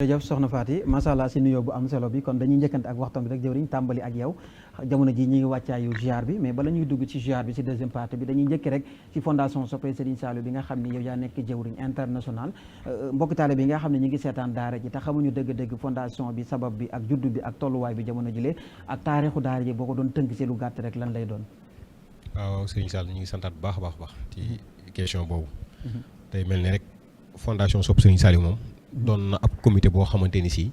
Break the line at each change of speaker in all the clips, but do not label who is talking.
jërëjëf soxna Faty macha allah si nuyoo bu am solo bi kon dañuy njëkkante ak waxtaan bi rek jëwriñ tàmbali ak yow jamono ji ñi ngi wàccaayu ziar bi mais bala ñuy dugg ci ziar bi si deuxième partie bi dañuy njëkki rek ci fondation Soppe Serigne Saliou bi nga xam ni yow yaa nekk jëwriñ international mbokk taale bi nga xam ne ñi ngi seetaan daara ji te xamuñu dëgg-dëgg fondation bi sabab bi ak juddu bi ak tolluwaay bi jamono jilee ak taarixu daara ji boo ko doon tënk si lu gàtt rek lan lay doon.
waaw Serigne Sall ñu ngi santaat bu baax a baax ci question boobu tey mel ni rek fondation Soppe Serigne Saliou moom doon na ab comité boo xamante ni si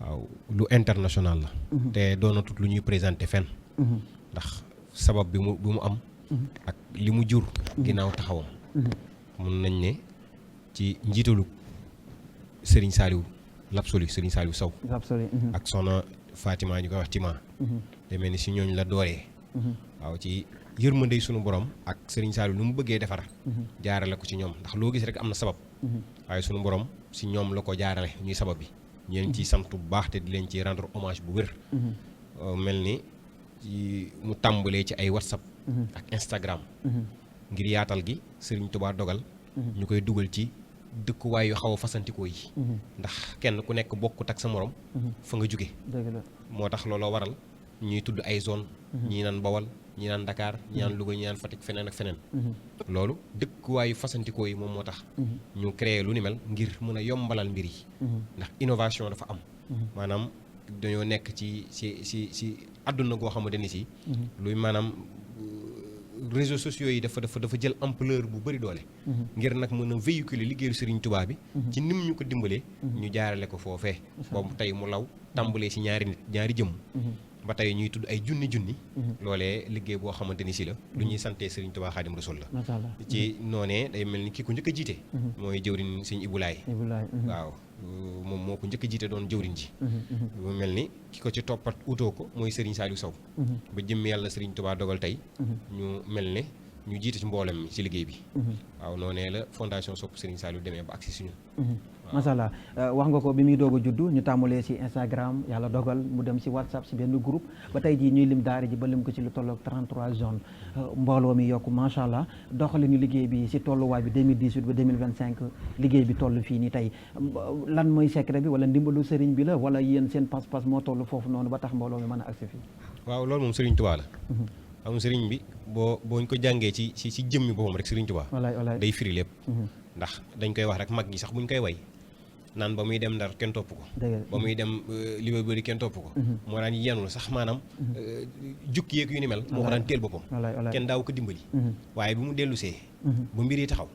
waaw lu international la te doonatut lu ñuy présenté fenn ndax sabab bi mu am ak li mu jur ginnaaw taxawam mun nañ ne ci njiitalu Serigne Saliou l'absolu Serigne Saliou Sow ak soxna Fatima ñu koy wax Tima demee ni si ñooñ la dooree waaw ci yërmandey sunu borom ak Serigne Saliou lu mu bëggee defar jaarale ko ci ñoom ndax loo gis rek am na sabab waaye sunu borom si ñoom la ko jaarale ñuy sabab bi ñu leen ciy sant bu baax te di leen ci rendre hommage bu wér mel ni mu tàmbalee ci ay WhatsApp ak Instagram ngir yaatal gi Serigne Touba dogal ñu koy dugal ci dëkkuwaay yu xaw a fasantikoo yi ndax kenn ku nekk bokkut ak sa morom fa nga jóge moo tax looloo waral ñuy tudd ay zone ñii naan Bawol ñii naan Dakar ñii naan Louga ñii naan Fatick feneen ak feneen loolu dëkkuwaayu fasantikoo yi moom moo tax ñu créé lu ni mel ngir mën a yombalal mbir yi ndax innovation dafa am maanaam dañoo nekk ci àdduna goo xamante ni si luy maanaam réseaux sociaux yi dafa jël ampleur bu bëri doole ngir nag mën a véhiculer liggéeyu Serigne Touba bi ci nim ñu ko dimbalee ñu jaarale ko foofee boobu tey mu law tàmbalee si ñaari jëmm ba tey ñuy tudd ay junni loolee liggéey boo xamante ni si la lu ñuy santee Serigne Touba Khadim Rasoul la ci noonee day mel ni ki ko njëkk a jiite mooy jëwriñ Serigne Ibulaay waaw moom moo ko njëkk a jiite doon jëwriñ ji mu mel ni ki ko ci toppat utoo ko mooy Serigne Saliou Sow ba jëmm yàlla Serigne Touba dogal tey ñu mel ne ñu jiite ci mboolem mi ci liggéey bi waaw noonee la fondation Soppe Serigne Saliou demee ba agsi suñu
macha allah wax nga ko bi muy doog a juddu ñu tàmbalee ci Instagram yàlla dogal mu dem ci WhatsApp ci benn groupe ba tey jii ñuy lim daara ji ba lim ko ci lu tolloog 33 zones mbooloo mi yokku macha allah doxalinu liggéey bi ci tolluwaay bi 2018 ba 2025 liggéey bi toll fii nii tey lan mooy secret bi wala ndimbalu sëriñ bi la wala yéen seen pas-pas moo toll foofu noonu ba tax mbooloo mi mën a agsi fii.
waaw loolu moom Serigne Touba la. am sëriñ bi booñ ko jàngee ci jëmmi boppam rek Serigne Touba. day firi lépp. ndax dañ koy wax rek mag gi sax buñ koy way naan ba muy dem Ndar kenn topp ko ba muy dem li ba bëri kenn topp ko moo daan yenul sax maanaam jukki yeeg yu ni mel moo ko daan teel boppam kenn daaw ko dimbali waaye bi mu dellusee ba mbir yi taxaw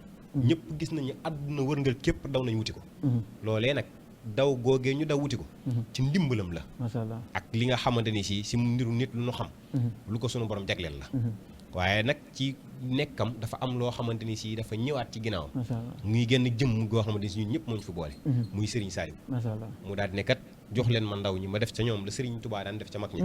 ñëpp gis nañu àdduna wërngal képp daw nañ wuti ko loolee nag daw googee ñu daw wuti ko ci ndimbalam la ak li nga xamante ni si mbiru nit lu nu xam lu ko sunu borom jagleel la waaye nag ci nekkam dafa am loo xamante ni si dafa ñëwaat ci ginnaawam muy génn jëmm goo xamante ni si ñun ñëpp moo ñu fi boole muy Serigne Saliou mu daal di ne kat jox leen ma ndaw ñi ma def ca ñoom la Serigne Touba daan def ca mag ñi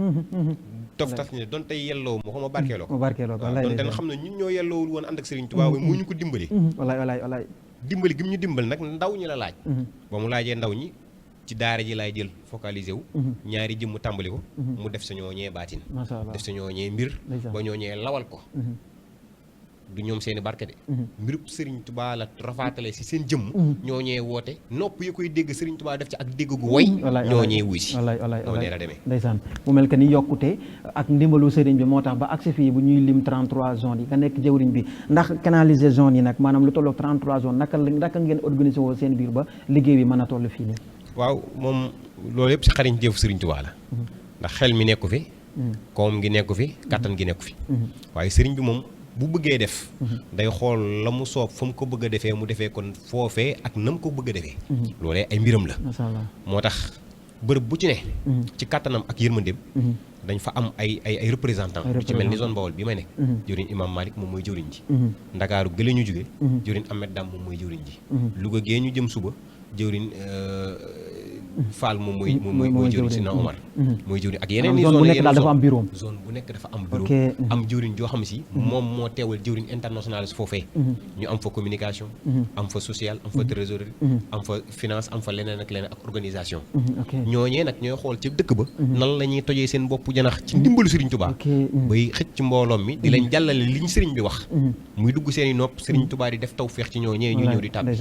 tof tas ne doon tey yelloo moo xam ma barkeeloo ko doon te xam ne ñun ñoo yelloowul woon ànd ak Serigne Touba waaye moo ñu ko dimbali
walaay
dimbali gi mu ñu dimbali nag ndaw ñi la laaj ba mu laajee ndaw ñi ci daara ji laay jël focalisé wu ñaari jëm mu tàmbali ko mu def sa ñooñee baatin def sa ñooñee mbir ba ñooñee lawal ko du ñoom seeni barke de mbirub Serigne Touba la rafaatale si seen jëmm ñooñee woote nopp yi koy dégg Serigne Touba def ci ak dégg gu woy ñooñee wuy si noonee la demee
ndeysaan mu mel que ni yokkute ak ndimbalu Serigne bi moo tax ba accès fii bu ñuy lim 33 zones yi nga nekk jëwriñ bi ndax canaliser zones yi nag maanaam lu tolloog 33 zones naka ngeen organisé woo seen biir ba liggéey bi mën a toll fii nii
waaw moom loolu yëpp si xariñ jëf Serigne Touba la ndax xel mi nekku fi koom gi nekku fi kattan gi nekku fi waaye Serigne bi moom bu bëggee def day xool la mu soob fa mu ko bëgg a defee mu defee kon foofee ak na mu ko bëgg a defee loolee ay mbiram la moo tax bërëb bu ci ne ci kattanam ak yërmandeem dañ fa am ay représentant lu ci mel ni zone Bawol bi may nekk jëwriñ Imam Malick moom mooy jëwriñ ji Ndakaaru gële ñu jóge jëwriñ Ahmed Dam moom mooy jëwriñ ji Louga gee ñu jëm suba jëwriñ Fall moom mooy jëwriñ si na Omar mooy jëwriñ ak yeneen
zone bu nekk daal dafa am bureau
zone bu nekk dafa am bureau am jëwriñ joo xam si moom moo teewal jëwriñ international foofee ñu am fa communication am fa social am fa trésorerie am fa finance am fa leneen ak leneen ak organisation ñooñee nag ñooy xool ci dëkk ba nan la ñuy tojee seen bopp janax ci ndimbalu Serigne Touba bay xëcc ci mbooloom mi di leen jàllale liñ Serigne bi wax muy dugg seen i nopp Serigne Touba di def tawfeex ci ñooñee ñu ñëw di tàbbi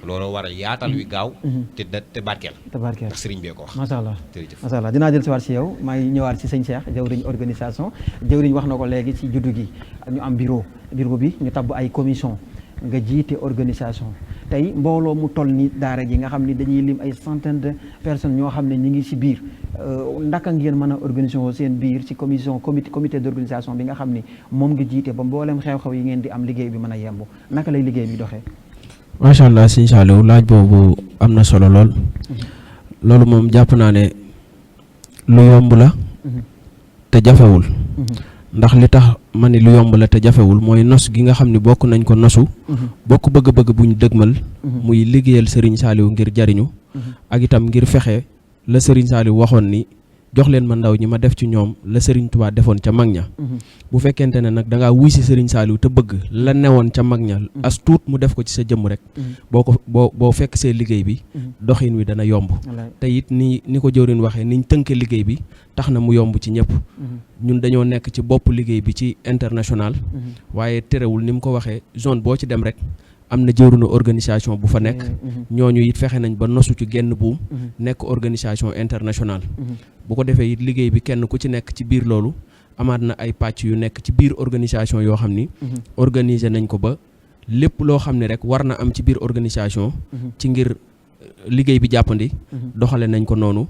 looloo waral yaatal wi gaaw te barkeel ndax Serigne bee ko wax
macha allah
jërëjëf
macha allah dinaa jël si waat si yow maa ngi ñëwaat si sëñ Cheikh jawriñ organisation jawriñ wax na ko léegi ci juddu gi ñu am bureau bi ñu tabb ay commission nga jiite organisation tey mbooloo mu toll ni daara ji nga xam ni dañuy lim ay centaine de personnes ñoo xam ne ñi ngi si biir ndaka ngeen mën a organisation seen biir ci comité d'organisation bi nga xam ni moom nga jiite ba mboolem xew-xew yi ngeen di am liggéey bi mën a yemb naka lay liggéey bi doxee.
macha allah sëñ Saliou laaj boobu am na solo lool loolu moom jàpp naa ne lu yomb la te jafewul ndax li tax ma ni lu yomb la te jafewul mooy nos gi nga xam ni bokk nañ ko nosu bokk bëgg-bëgg bu ñu dëgmal muy liggéeyal Serigne Saliou ngir jariñu ak itam ngir fexe la Serigne Saliou waxoon ni jox leen ma ndaw ñi ma def ci ñoom la Serigne Touba defoon ca mag ña bu fekkente ne nag da ngaa wuy si Serigne Saliou te bëgg la newoon ca mag ña as tuut mu def ko ci sa jëmm rek boo fekk see liggéey bi doxin wi dana yomb te it ni ko jëwrin waxee niñ tënke liggéey bi tax na mu yomb ci ñëpp ñun dañoo nekk ci bopp liggéey bi ci international waaye terewul ni mu ko waxee zone boo ci dem rek am na jëwriñu organisation bu fa nekk ñooñu it fexe nañ ba nosu ci genn buum nekk organisation internationale bu ko defee it liggéey bi kenn ku ci nekk ci biir loolu amaat na ay pàcc yu nekk ci biir organisation yoo xam ni organiser nañ ko ba lépp loo xam ne rek war na am ci biir organisation ci ngir liggéey bi jàppandi doxale nañ ko noonu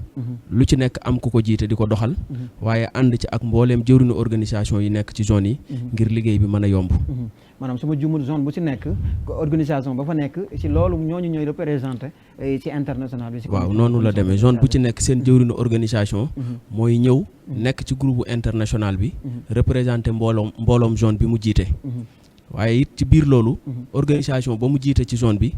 lu ci nekk am ku ko jiite di ko doxal waaye ànd ci ak mbooleem jëwriñu organisation yi nekk ci zone yi ngir liggéey bi mën a yomb
maanaam su ma juumul zone bu ci nekk organisation ba fa nekk ci loolu ñooñu ñooy représenté ci international bi.
waaw noonu la demee zone bu ci nekk seen jëwriñu organisation mooy ñëw nekk ci groupe international bi représenté mbooloom zone bi mu jiite waaye it ci biir loolu organisation ba mu jiite ci zone bi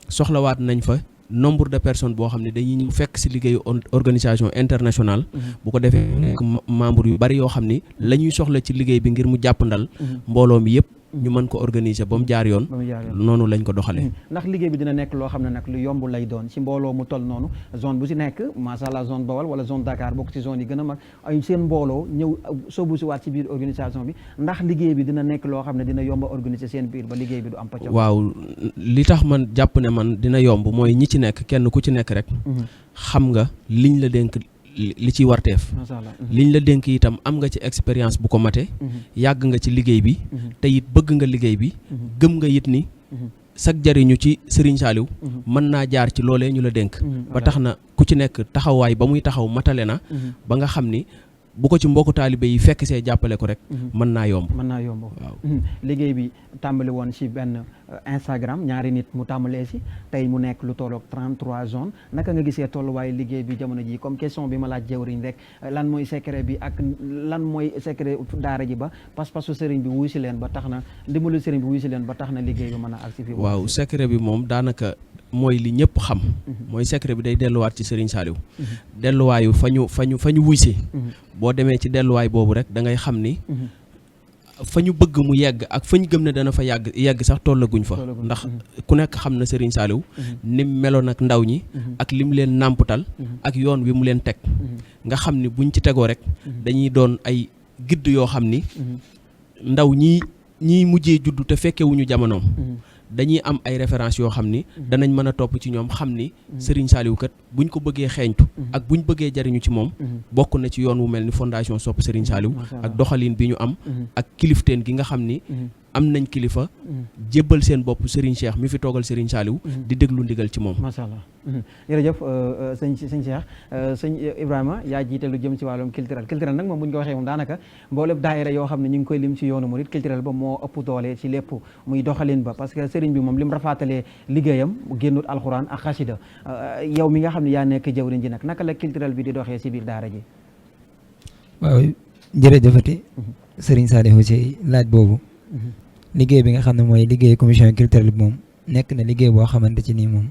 soxlawaat nañ fa nombre de personnes boo xam ne dañuy ñëw fekk ci liggéeyu organisation internationale bu ko defee nekk membre yu bari yoo xam ni la ñuy soxla ci liggéey bi ngir mu jàppandal mbooloo mi yëpp ñu mën ko organiser ba mu jaar yoon noonu lañ ko doxalee
ndax liggéey bi dina nekk loo xam ne nag lu yomb lay doon ci mbooloo mu toll noonu zone bu ci nekk masha Allah zone Bawol wala zone Dakar bokk ci zone yi gën a mag ay seen mbooloo ñëw soobu si waat ci biir organisation bi ndax liggéey bi dina nekk loo xam ne dina yomb a organiser seen biir ba liggéey bi du am pacc.
waaw li tax man jàpp ne man dina yomb mooy ñi ci nekk kenn ku ci nekk rek xam nga liñ la dénk li ciy warteef liñ la dénk itam am nga ci expérience bu ko mate yàgg nga ci liggéey bi te it bëgg nga liggéey bi gëm nga it ni sag jariñu ci Serigne Saliou mën naa jaar ci loolee ñu la dénk ba tax na ku ci nekk taxawaay ba muy taxaw matale na ba nga xam ni bu ko ci mbokku taalibe yi fekk see jàppale ko rek mën naa yomb
waaw liggéey bi tàmbali woon ci benn Instagram ñaari nit mu tàmbalee si tey mu nekk lu tolloog 33 zones naka nga gisee tolluwaayu liggéey bi jamono ji comme question bi ma laaj jëwriñ rek lan mooy secret bi ak lan mooy secret daara ji ba pas-pasu sëriñ bi wuy si leen ba tax na ndimbalu sëriñ bi wuy si leen ba tax na liggéey bi mën a agsi fi
waaw secret bi moom daanaka mooy li ñëpp xam mooy secret bi day delluwaat ci Serigne Saliou delluwaayu fa ñu wuy si boo demee ci delluwaay boobu rek da ngay xam ni fa ñu bëgg mu yegg ak fa ñu gëm ne dana fa yegg sax tollaguñ fa ndax ku nekk xam na Serigne Saliou nim meloon ak ndaw ñi ak lim leen nàmputal ak yoon wi mu leen teg nga xam ni buñ ci tegoo rek dañuy doon ay gidd yoo xam ni ndaw ñi mujjee juddu te fekkewuñu jamonoom dañuy am ay références yoo xam ni danañ mën a topp ci ñoom xam ni Serigne Saliou kat buñ ko bëggee xeeñtu ak buñ bëggee jariñu ci moom bokk na ci yoon wu mel ni fondation Sopp Serigne Saliou ak doxalin bi ñu am ak kilifteen gi nga xam ni am nañ kilifa jébbal seen bopp Serigne Cheikh mi fi toogal Serigne Saliou di déglu ndigal ci moom
macha allah jërëjëf sëñ Cheikh sëñ Ibrahima yaa jiite lu jëm ci wàllum culturel nag moom bu ñu ko waxee moom daanaka mboolem daayira yoo xam ne ñu ngi koy lim ci yoonu murid culturel ba moo ëpp doole ci lépp muy doxalin ba parce que Serigne bi moom lim rafaatalee liggéeyam génnut alxuraan ak xasida yow mi nga xam ne yaa nekk jawriñ ji nag naka la culturel bi di doxee ci biir daara ji.
waaw jërëjëfati Serigne Saliou ci laaj boobu liggéey bi nga xam ne mooy liggéey commission culturelle bi moom nekk na liggéey boo xamante ci nii moom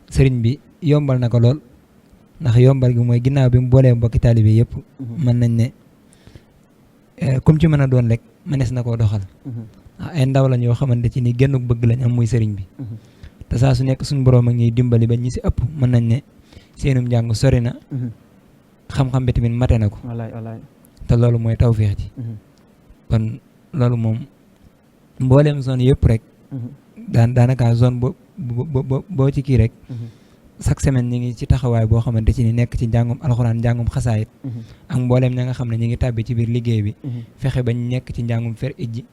sëriñ bi yombal na ko lool ndax yombal gi mooy ginnaaw bi mu boolee mbokki taalibe yëpp mën nañ ne comme ci mën a doon rek mënees na koo doxal ay ndaw lañ yoo xamante ci ni genn bëgg lañ am muy sëriñ bi te saa su nekk suñu borom ak ñuy dimbali ba ñi si ëpp mën nañ ne seenum njàng sori na xam-xam bi tamit mate na ko te loolu mooy tawféex ji kon loolu moom mbooleem zone yëpp rek daanaka zone boo ci kii rek chaque semaine ñi ngi ci taxawaay boo xamante ci ni nekk ci njàngum alxuraan njàngum xasaayit ak mbooleem ña nga xam ne ñi ngi tàbbi ci biir liggéey bi fexe bañ nekk ci njàngum fer ijji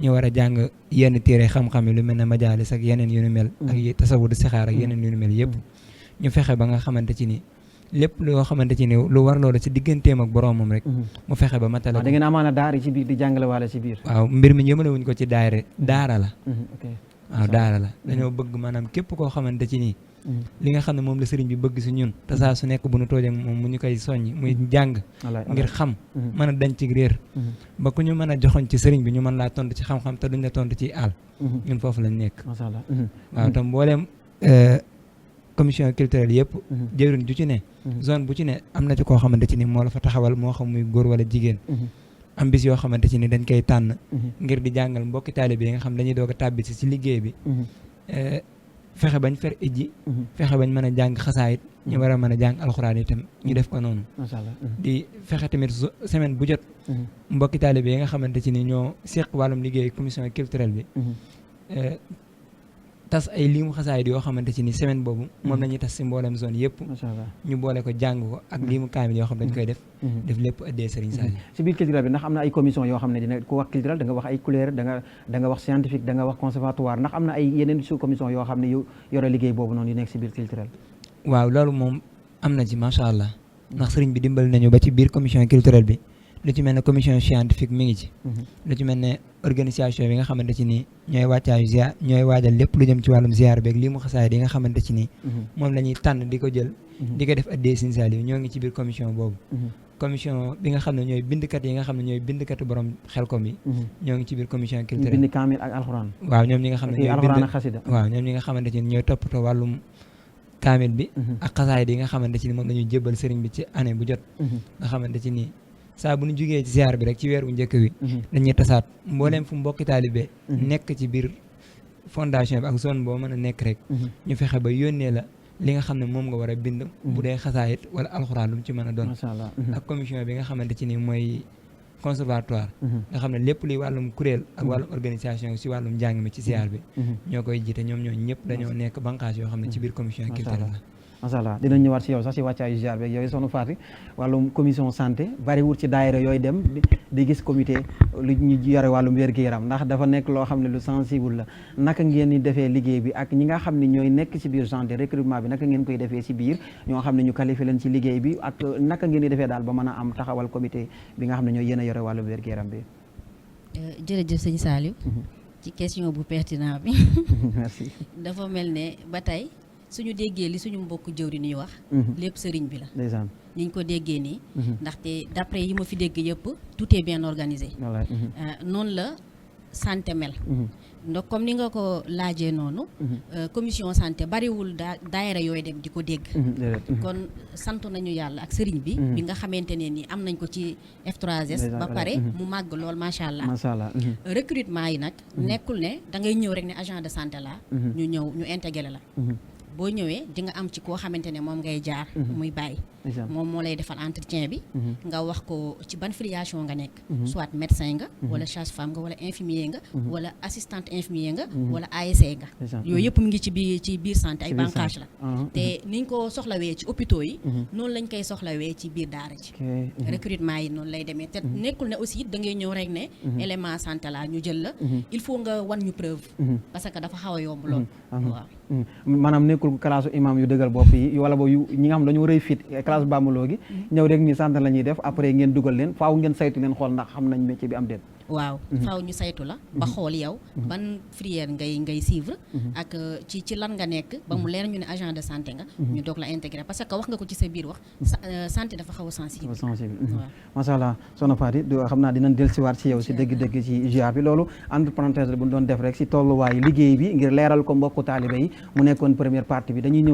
ñu war a jàng yenn téere xam-xam yi lu mel ne majaalis ak yeneen yu nu mel ak tasawudu sixaar ak yeneen yu nu mel yëpp ñu fexe ba nga xamante ci ni lépp loo xamante ci ni lu war loolu ci digganteem ak boroomam rek mu fexe ba matale ko.
da ngeen amaana daara ci biir di jàngale wala ci biir.
waaw mbir mi yëmale wuñ ko ci daara la waaw daara la dañoo bëgg maanaam képp koo xamante ci nii li nga xam ne moom la sëriñ bi bëgg si ñun te saa su nekk bu nu toojee moom mu ñu koy soññ muy jàng ngir xam mën a dañ ci réer ba ku ñu mën a joxoñ ci sëriñ bi ñu mën laa tontu ci xam-xam te duñ la tontu ci àll ñun foofu lañ nekk waaw tam mbooleem commission culturelle yëpp jëwriñ ju ci ne zone bu ci ne am na ci koo xamante ci ni moo la fa taxawal moo xam muy góor wala jigéen am bis yoo xamante ci ni dañ koy tànn ngir di jàngal mbokki taalibe yi nga xam dañuy doog a tàbbi si liggéey bi fexe bañ fer ijji fexe bañ mën a jàng xasaayit ñu war a mën a jàng alxuraan itam ñu def ko noonu di fexe tamit semaine bu jot mbokki taalibe yi nga xamante ci ni ñoo seq wàllum liggéey commission culturelle bi tas ay liimu xasaayit yoo xamante ci ni semaine boobu moom lañuy tas si mboolem zone yëpp ñu boole ko jàng ko ak liimu kaamil yoo xam dañ koy def lépp addee Serigne Saliou
si biir culturel bi ndax am na ay commission yoo xam ne dina ku wax culturel da nga wax ay couleur da nga wax scientifique da nga wax conservatoire ndax am na ay yeneen sous commission yoo xam ne yu yore liggéey boobu noonu yu nekk si biir culturel
waaw loolu moom am na ci macha allah ndax Serigne bi dimbali nañu ba ci biir commission culturelle bi lu ci mel ne commission scientifique mi ngi ci lu ci mel ne organisation bi nga xamante ci nii ñooy wàccaayu ziar ñooy waajal lépp lu jëm ci wàllum ziar beeg lii mu xasaay di nga xamante ci nii moom la ñuy tànn di ko jël di ko def addee Serigne Saliou ñoo ngi ci biir commission boobu commission bi nga xam ne ñooy bindkat yi nga xam ne ñooy bindkatu borom xelkom yi ñoo ngi ci biir commission culturelle
bind kaamil ak alxuraan
waaw ñoom ñi nga xam ne ñooy
alxuraan ak xasida
waaw ñoom ñi nga xamante ci ni ñooy toppatoo wàllum kaamil bi ak xasaay yi nga xamante ci ni moom lañuy jébbal sëriñ bi ci année bu jot nga xamante ci nii saa bu ñu jugee ci ziar bi rek ci weer bu njëkk wi dañuy tasaat mbooleem fu mbokki taalibe nekk ci biir fondation bi ak zone boo mën a nekk rek ñu fexe ba yónnee la li nga xam ne moom nga war a bind bu dee xasaayit wala alxuraan lu mu ci mën a doon ak commission bi nga xamante ci ni mooy conservatoire nga xam ne lépp luy wàllum kuréel ak wàllum organisation si wàllum njàng mi ci ziar bi ñoo koy jiite ñoom ñoo ñëpp dañoo nekk banqaas yoo xam ne ci biir commission culturelle la
macha allah dinañ ñëwaat si yow sax si wàccaayu ziar beeg yooyu soxna Faty wàllum commission santé bari wut ci daayira yooyu dem di gis comité lu ñu yore wàllum wér-gu-yaram ndax dafa nekk loo xam ne lu sensible la naka ngeen di defee liggéey bi ak ñi nga xam ne ñooy nekk ci biir santé recrutement bi naka ngeen koy defee si biir ñoo xam ne ñu qualifié leen ci liggéey bi ak naka ngeen di defee daal ba mën a am taxawal comité bi nga xam ne ñooy yéen a yore wàllum wér-gu-yaram bi
jërëjëf sëñ Saliou ci question bu pertinent bi
merci
dafa mel ne ba tey suñu déggee li suñu mbokk jëwri ni wax lépp sëriñ bi la
ndeysaan
ni ñu ko déggee nii ndaxte d'après yi ma fi dégg yëpp tout est bien organisé noonu la santé mel donc comme ni nga ko laajee noonu commission santé bariwul daayira yooyu dem di ko dégg kon sant nañu yàlla ak sëriñ bi bi nga xamante ne ni am nañ ko ci F3S ba pare mu màgg lool macha allah recrutement yi nag nekkul ne da ngay ñëw rek ne agent de santé la ñu ñëw ñu intégré la boo ñëwee di nga am ci koo xamante ne moom ngay jaar muy bàyyi moom moo lay defal entretien bi nga wax ko ci ban filiation nga nekk soit médecin nga wala sage-femme nga wala infirmier nga wala assistante infirmier nga wala ASC nga yooyu yëpp mu ngi ci biir santé ay bànqaas la te niñ ko soxlawee ci hôpitaux yi noonu lañ koy soxlawee ci biir daara ji recrutement yi noonu lay demee te nekkul ne aussi da ngay ñëw rek ne élément santé la ñu jël la il faut nga wan ñu preuve parce que dafa xaw a yomb lool waaw
maanaam nekkul classe imam yu dëggal bopp yi wala boobu yu ñi nga xam dañoo rëy fit classe bàmmaloo gi ñëw rek ni sant la ñuy def après ngeen dugal leen faaw ngeen saytu leen xool ndax xam nañ métier bi am déet
waaw faaw ñu saytu la ba xool yow ban filière ngay suivre ak ci lan nga nekk ba mu leer ñu ne agent de santé nga ñu doog la intégré parce que wax nga ko ci sa biir wax santé dafa xaw a sensible
macha allah soxna Faty xam naa dinañ dellusiwaat ci yow si dëgg-dëgg ci ziar bi loolu entre parenthèse bu ñu doon def rek si tolluwaayu liggéey bi ngir leeral ko mbokku taalibe yi mu nekkoon première partie bi dañuy ñëw